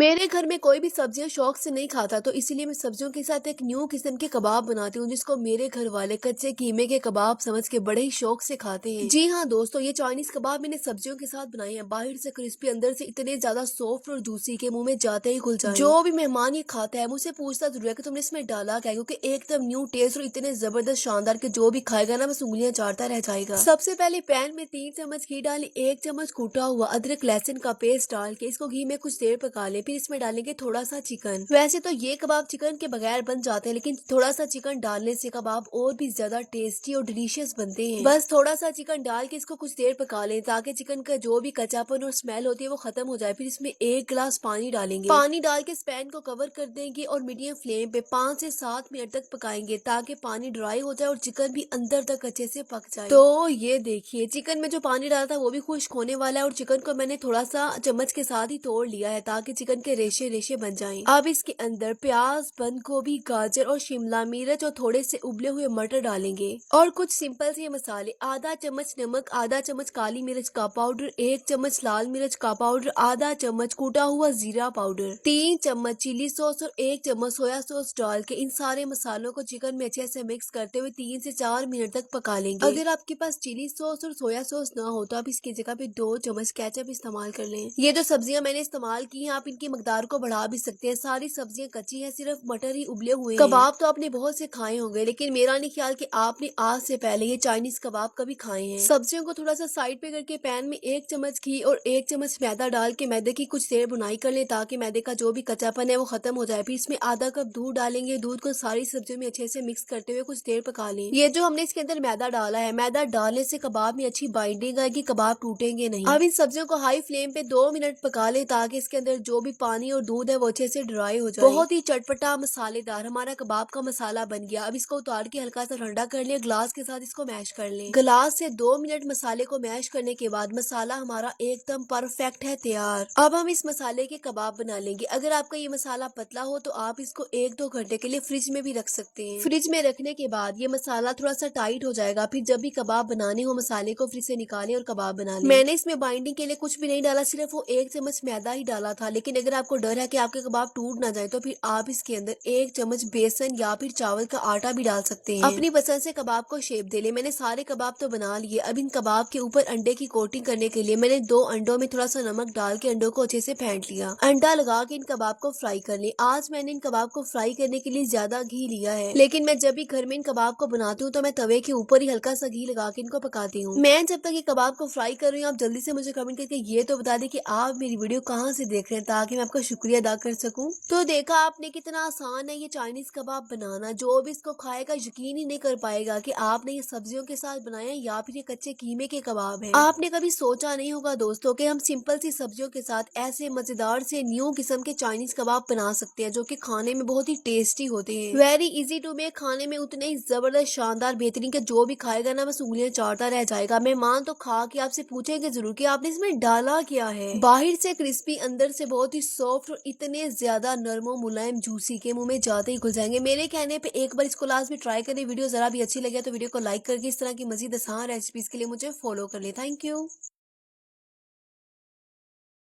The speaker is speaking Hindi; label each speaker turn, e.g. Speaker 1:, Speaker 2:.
Speaker 1: मेरे घर में कोई भी सब्जियां शौक से नहीं खाता, तो इसीलिए मैं सब्जियों के साथ एक न्यू किस्म के कबाब बनाती हूँ जिसको मेरे घर वाले कच्चे कीमे के कबाब समझ के बड़े ही शौक से खाते हैं। जी हाँ दोस्तों, ये चाइनीज कबाब मैंने सब्जियों के साथ बनाए हैं। बाहर से क्रिस्पी, अंदर से इतने ज्यादा सॉफ्ट और जूसी के मुंह में जाते ही खुल जाए। जो भी मेहमान ये खाता है मुझसे पूछता जरूर है कि तुमने इसमें डाला क्या है, क्योंकि एकदम न्यू टेस्ट और इतने जबरदस्त शानदार के जो भी खाएगा ना बस उंगलियां चाटता रह जाएगा। सबसे पहले पैन में 3 चम्मच घी डालें, 1 चम्मच कूटा हुआ अदरक लहसुन का पेस्ट डाल के इसको घी में कुछ देर पका लें। फिर इसमें डालेंगे थोड़ा सा चिकन। वैसे तो ये कबाब चिकन के बगैर बन जाते हैं, लेकिन थोड़ा सा चिकन डालने से कबाब और भी ज्यादा टेस्टी और डिलीशियस बनते हैं। बस थोड़ा सा चिकन डाल के इसको कुछ देर पका लें ताकि चिकन का जो भी कच्चापन और स्मेल होती है वो खत्म हो जाए। फिर इसमें 1 गिलास पानी डालेंगे। पानी डाल के इस पैन को कवर कर देंगे और मीडियम फ्लेम पे 5 से 7 मिनट तक पकाएंगे ताकि पानी ड्राई हो जाए और चिकन भी अंदर तक अच्छे से पक जाए। तो ये देखिए, चिकन में जो पानी डाला था वो भी खुश्क होने वाला है और चिकन को मैंने थोड़ा सा चम्मच के साथ ही तोड़ लिया है ताकि चिकन के रेशे रेशे बन जाएं। अब इसके अंदर प्याज, बंद गोभी, गाजर और शिमला मिर्च और थोड़े से उबले हुए मटर डालेंगे और कुछ सिंपल से मसाले। आधा चम्मच नमक, आधा चम्मच काली मिर्च का पाउडर, 1 चम्मच लाल मिर्च का पाउडर, आधा चम्मच कूटा हुआ जीरा पाउडर, 3 चम्मच चिली सॉस और 1 चम्मच सोया सॉस डाल के इन सारे मसालों को चिकन में अच्छे से मिक्स करते हुए 3 से 4 मिनट तक पका लेंगे। अगर आपके पास चिली सॉस और सोया सॉस ना हो तो आप इसकी जगह पे 2 चम्मच केचप इस्तेमाल कर लें। ये जो सब्जियां मैंने इस्तेमाल की हैं आप इनकी मकदार को बढ़ा भी सकते हैं। सारी सब्जियां कच्ची है, सिर्फ मटर ही उबले हुए हैं। कबाब तो आपने बहुत से खाए होंगे, लेकिन मेरा नहीं ख्याल कि आपने आज से पहले ये चाइनीज कबाब कभी खाए हैं। सब्जियों को थोड़ा सा साइड पे करके पैन में 1 चम्मच घी और 1 चम्मच मैदा डाल के मैदे की कुछ देर बुनाई कर ले ताकि मैदे का जो भी कच्चापन है वो खत्म हो जाए। फिर इसमें आधा कप दूध डालेंगे। दूध को सारी सब्जियों में अच्छे से मिक्स करते हुए कुछ देर पका लें। ये जो हमने इसके अंदर मैदा डाला है, मैदा डालने से कबाब में अच्छी बाइंडिंग आएगी, कबाब टूटेंगे नहीं। अब इन सब्जियों को हाई फ्लेम पे 2 मिनट पका ले ताकि इसके अंदर जो भी पानी और दूध है वो अच्छे से ड्राई हो जाए। बहुत ही चटपटा मसालेदार हमारा कबाब का मसाला बन गया। अब इसको उतार के हल्का सा ठंडा कर ले, ग्लास के साथ इसको मैश कर ले। ग्लास से 2 मिनट मसाले को मैश करने के बाद मसाला हमारा एकदम परफेक्ट है तैयार। अब हम इस मसाले के कबाब बना लेंगे। अगर आपका ये मसाला पतला हो तो आप इसको 1-2 घंटे के लिए फ्रिज में भी रख सकते हैं। फ्रिज में रखने के बाद ये मसाला थोड़ा सा टाइट हो जाएगा। फिर जब भी कबाब बनाने हो मसाले को फ्रिज से निकालें और कबाब बना लें। मैंने इसमें बाइंडिंग के लिए कुछ भी नहीं डाला, सिर्फ वो 1 चम्मच मैदा ही डाला था। लेकिन अगर आपको डर है कि आपके कबाब टूट ना जाए तो फिर आप इसके अंदर 1 चम्मच बेसन या फिर चावल का आटा भी डाल सकते हैं। अपनी पसंद से कबाब को शेप दे ले। मैंने सारे कबाब तो बना लिए। अब इन कबाब के ऊपर अंडे की कोटिंग करने के लिए मैंने 2 अंडों में थोड़ा सा नमक डाल के अंडों को अच्छे से फेंट लिया। अंडा लगा के इन कबाब को फ्राई कर ले। आज मैंने इन कबाब को फ्राई करने के लिए ज्यादा घी लिया है, लेकिन मैं जब भी घर में इन कबाब को बनाती हूँ तो मैं तवे के ऊपर ही हल्का सा घी लगा के इनको पकाती हूँ। मैं जब तक ये कबाब को फ्राई कर रही हूँ आप जल्दी से मुझे कमेंट करके ये तो बता दें कि आप मेरी वीडियो कहाँ से देख रहे हैं ताकि मैं आपका शुक्रिया अदा कर सकूं। तो देखा आपने कितना आसान है ये चाइनीज कबाब बनाना। जो भी इसको खाएगा यकीन ही नहीं कर पाएगा कि आपने ये सब्जियों के साथ बनाया या फिर ये कच्चे कीमे के कबाब है। आपने कभी सोचा नहीं होगा दोस्तों कि हम सिंपल सी सब्जियों के साथ ऐसे मजेदार से न्यू किस्म के चाइनीज कबाब बना सकते हैं जो कि खाने में बहुत ही टेस्टी होते हैं। वेरी इजी टू मेक, खाने में उतने ही जबरदस्त शानदार बेहतरीन के जो भी खाएगा ना बस उंगलियां चाटता रह जाएगा। मेहमान तो खा के आपसे पूछेंगे जरूर कि आपने इसमें डाला क्या है। बाहर से क्रिस्पी, अंदर से बहुत ही सॉफ्ट और इतने ज्यादा नरमो मुलायम जूसी के मुंह में जाते ही घुल जाएंगे। मेरे कहने पे एक बार इसको लास्ट में ट्राई करें। वीडियो जरा भी अच्छी लगे तो वीडियो को लाइक करके इस तरह की मजीद आसान रेसिपीज के लिए मुझे फॉलो कर ले। Thank you.